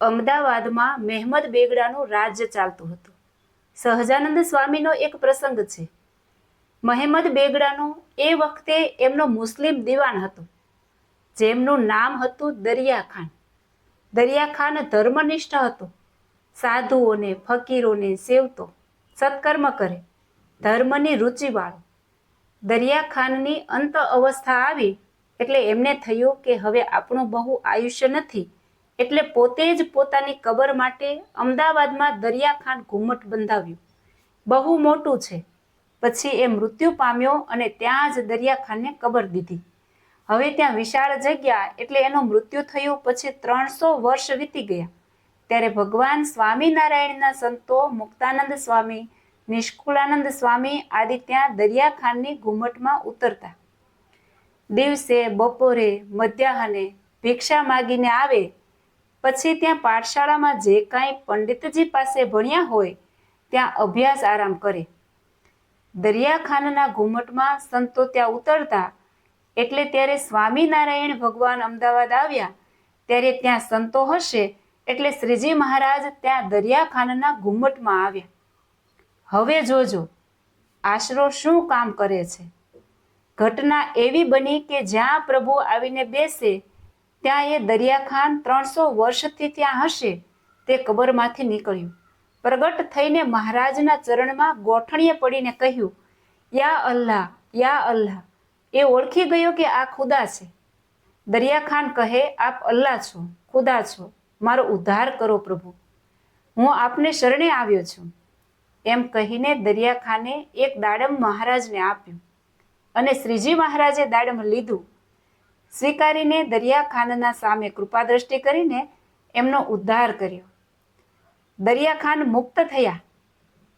અમદાવાદમાં મહેમદ બેગડાનું રાજ્ય ચાલતું હતું. સહજાનંદ સ્વામીનો એક પ્રસંગ છે. મહેમદ બેગડાનો એ વખતે એમનો મુસ્લિમ દિવાન હતો, જેમનું નામ હતું દરિયા ખાન. દરિયા ખાન ધર્મનિષ્ઠ હતો. સાધુઓને, ફકીરોને સેવતો, સત્કર્મ કરે, ધર્મની રુચિવાળો. દરિયા ખાનની અંત અવસ્થા આવી એટલે એમને થયું કે હવે આપણું બહુ આયુષ્ય નથી, એટલે પોતે જ પોતાની કબર માટે અમદાવાદમાં દરિયા ખાન ઘુમ્મટ બંધાવ્યું. બહુ મોટું છે. પછી એ મૃત્યુ પામ્યો અને ત્યાં જ દરિયા ખાનને કબર દીધી. હવે ત્યાં વિશાળ જગ્યા એટલે એનું મૃત્યુ થયું. પછી 300 વર્ષ વીતી ગયા ત્યારે ભગવાન સ્વામિનારાયણના સંતો મુક્તાનંદ સ્વામી, નિષ્કુળાનંદ સ્વામી આદિ ત્યાં દરિયા ખાનની ઘુમ્મટમાં ઉતરતા. દિવસે, બપોરે, મધ્યાહને ભિક્ષા માગીને આવે. પછી ત્યાં પાઠશાળામાં જે કાંઈ પંડિતજી પાસે ભણ્યા હોય ત્યાં અભ્યાસ આરામ કરે. દરિયા ખાનના ઘુમ્મટમાં સંતો ત્યાં ઉતરતા એટલે ત્યારે સ્વામિનારાયણ ભગવાન અમદાવાદ આવ્યા ત્યારે ત્યાં સંતો હશે એટલે શ્રીજી મહારાજ ત્યાં દરિયા ખાનના ઘુમ્મટમાં આવ્યા. હવે જોજો આશરો શું કામ કરે છે. ઘટના એવી બની કે જ્યાં પ્રભુ આવીને બેસે ત્યાં એ દરિયા ખાન 300 વર્ષથી ત્યાં હશે તે કબરમાંથી નીકળ્યું. પ્રગટ થઈને મહારાજના ચરણમાં ગોઠણીએ પડીને કહ્યું, યા અલ્લાહ, યા અલ્લાહ. એ ઓળખી ગયો કે આ ખુદા છે. દરિયા ખાન કહે, આપ અલ્લાહ છો, ખુદા છો, મારો ઉદ્ધાર કરો પ્રભુ, હું આપને શરણે આવ્યો છું. એમ કહીને દરિયા ખાને એક દાડમ મહારાજને આપ્યું અને શ્રીજી મહારાજે દાડમ લીધું. સ્વીકારીને દરિયા ખાનના સામે કૃપા દ્રષ્ટિ કરીને એમનો ઉદ્ધાર કર્યો. દરિયા ખાન મુક્ત થયા.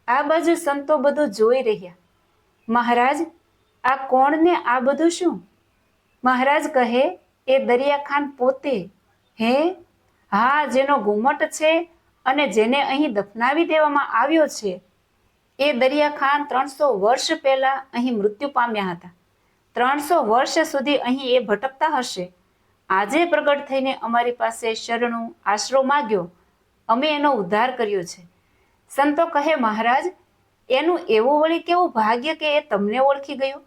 આ બાજુ સંતો બધું જોઈ રહ્યા. મહારાજ, આ કોણ ને આ બધું શું? મહારાજ કહે, એ દરિયા ખાન પોતે. હે, હા, જેનો ઘુમ્મટ છે અને જેને અહીં દફનાવી દેવામાં આવ્યો છે. એ દરિયા ખાન 300 વર્ષ પહેલા અહીં મૃત્યુ પામ્યા હતા. 300 વર્ષ સુધી અહીં એ ભટકતા હશે. આજે પ્રગટ થઈને અમારી પાસે શરણું આશરો માગ્યો, અમે એનો ઉદ્ધાર કર્યો છે. સંતો કહે, મહારાજ, એનું એવું વળી કેવું ભાગ્ય કે એ તમને ઓળખી ગયો,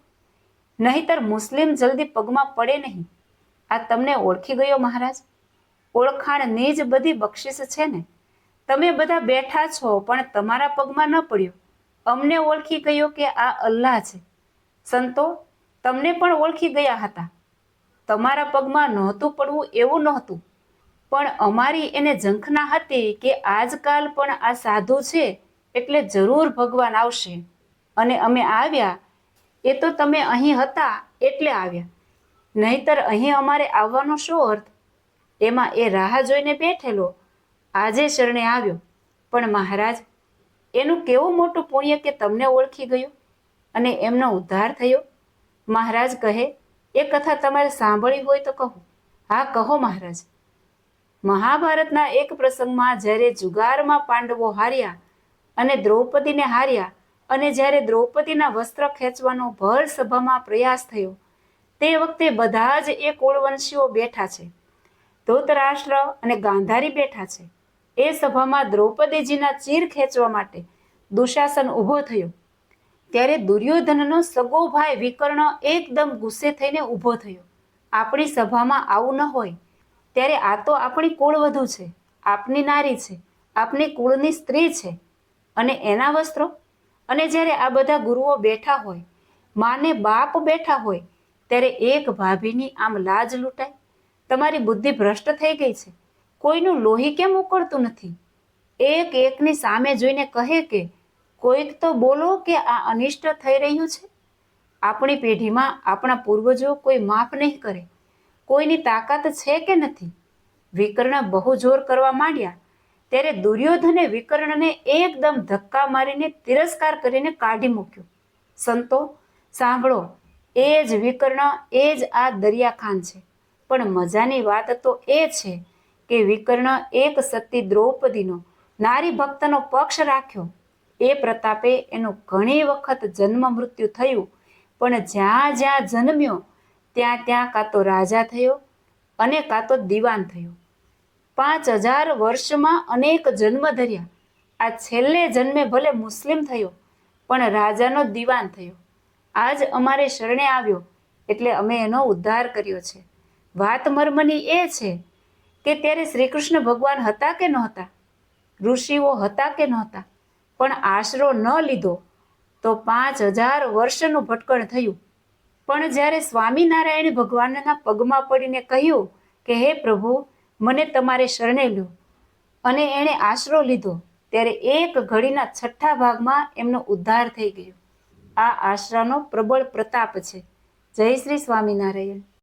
નહીતર મુસ્લિમ જલ્દી પગમાં પડે નહીં. આ તમને ઓળખી ગયો મહારાજ. ઓળખાણની જ બધી બક્ષિસ છે ને. તમે બધા બેઠા છો પણ તમારા પગમાં ન પડ્યો. અમને ઓળખી ગયો કે આ અલ્લાહ છે. સંતો, તમને પણ ઓળખી ગયા હતા. તમારા પગમાં નહોતું પડવું એવું નહોતું, પણ અમારી એને ઝંખના હતી કે આજકાલ પણ આ સાધુ છે એટલે જરૂર ભગવાન આવશે. અને અમે આવ્યા એ તો તમે અહીં હતા એટલે આવ્યા, નહીતર અહીં અમારે આવવાનો શો અર્થ? એમાં એ રાહ જોઈને બેઠેલો આજે શરણે આવ્યો. પણ મહારાજ, એનું કેવું મોટું પુણ્ય કે તમને ઓળખી ગયો અને એમનો ઉદ્ધાર થયો. મહારાજ કહે, એ કથા તમારે સાંભળી હોય તો કહો. હા, કહો મહારાજ. મહાભારતના એક પ્રસંગમાં જ્યારે જુગારમાં પાંડવો હાર્યા અને દ્રૌપદીને હાર્યા અને જ્યારે દ્રૌપદીના વસ્ત્ર ખેંચવાનો ભર સભામાં પ્રયાસ થયો તે વખતે બધા જ એ કુળવંશીઓ બેઠા છે. ધૃતરાષ્ટ્ર અને ગાંધારી બેઠા છે. એ સભામાં દ્રૌપદીજીના ચીર ખેંચવા માટે દુશાસન ઊભો થયો ત્યારે દુર્યોધનનો સગો ભાઈ વિકર્ણ એકદમ ગુસ્સે થઈને ઊભો થયો. આપણી સભામાં આવું ન હોય. ત્યારે આ તો આપણી કુળવધુ છે, આપની નારી છે, આપની કુળની સ્ત્રી છે અને એના વસ્ત્રો. અને જ્યારે આ બધા ગુરુઓ બેઠા હોય, માને બાપ બેઠા હોય, ત્યારે એક ભાભીની આમ લાજ લૂંટાય. તમારી બુદ્ધિ ભ્રષ્ટ થઈ ગઈ છે. કોઈનું લોહી કેમ ઉકળતું નથી? એક એકની સામે જોઈને કહે કે કોઈક તો બોલો કે આ અનિષ્ટ થઈ રહ્યું છે. આપણી પેઢીમાં આપણા પૂર્વજો કોઈ માફ નહીં કરે. કોઈની તાકાત છે કે નથી? વિકર્ણ બહુ જોર કરવા માંડ્યા ત્યારે દુર્યોધને વિકર્ણને એકદમ ધક્કા મારીને તિરસ્કાર કરીને કાઢી મૂક્યો. સંતો સાંભળો, એ જ વિકર્ણ, એ જ આ દરિયા ખાન છે. પણ મજાની વાત તો એ છે કે વિકર્ણ એક સતી દ્રૌપદીનો, નારી ભક્તનો પક્ષ રાખ્યો. એ પ્રતાપે એનું ઘણી વખત જન્મ મૃત્યુ થયું, પણ જ્યાં જ્યાં જન્મ્યો ત્યાં ત્યાં કાં તો રાજા થયો અને કાં તો દીવાન થયો. 5000 વર્ષમાં અનેક જન્મ ધર્યા. આ છેલ્લે જન્મે ભલે મુસ્લિમ થયો, પણ રાજાનો દીવાન થયો. આજ અમારે શરણે આવ્યો એટલે અમે એનો ઉદ્ધાર કર્યો છે. વાત મર્મની એ છે કે ત્યારે શ્રી કૃષ્ણ ભગવાન હતા કે નહોતા, ઋષિઓ હતા કે નહોતા, પણ આશરો ન લીધો તો 5000 વર્ષનું ભટકણ થયું. પણ જ્યારે સ્વામિનારાયણ ભગવાનના પગમાં પડીને કહ્યું કે હે પ્રભુ, મને તમારે શરણે લો, અને એણે આશરો લીધો, ત્યારે એક ઘડીના 6ઠ્ઠા ભાગમાં એમનો ઉદ્ધાર થઈ ગયો. આ આશરાનો પ્રબળ પ્રતાપ છે. જય શ્રી સ્વામિનારાયણ.